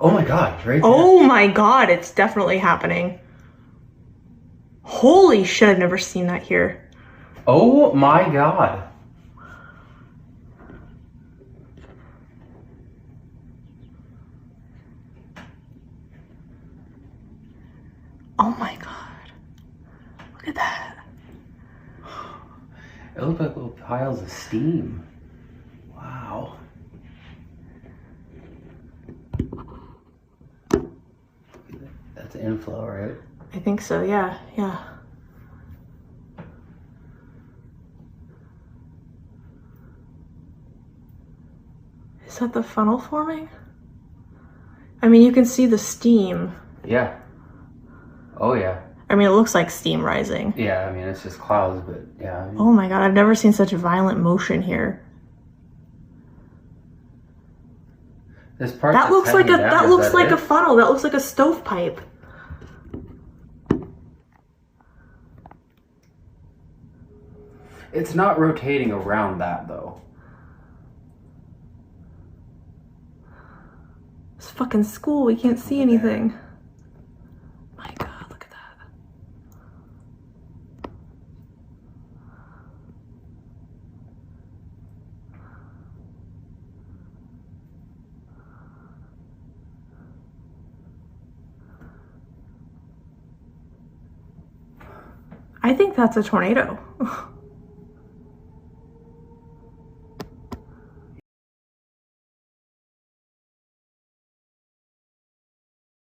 Oh my God, right there. Oh my God, it's definitely happening. Holy shit, I've never seen that here. Oh my God. Oh my God. Look at that. It looked like little piles of steam. Wow. That's inflow, right? I think so, yeah, yeah. Is that the funnel forming? I mean, you can see the steam. Yeah. Oh yeah. I mean, it looks like steam rising. Yeah, I mean, it's just clouds, but yeah. I mean, Oh my God, I've never seen such violent motion here. this part That looks like a a funnel. That looks like a stovepipe. It's not rotating around that though. It's fucking school. We can't see anything. My God, look at that. I think that's a tornado.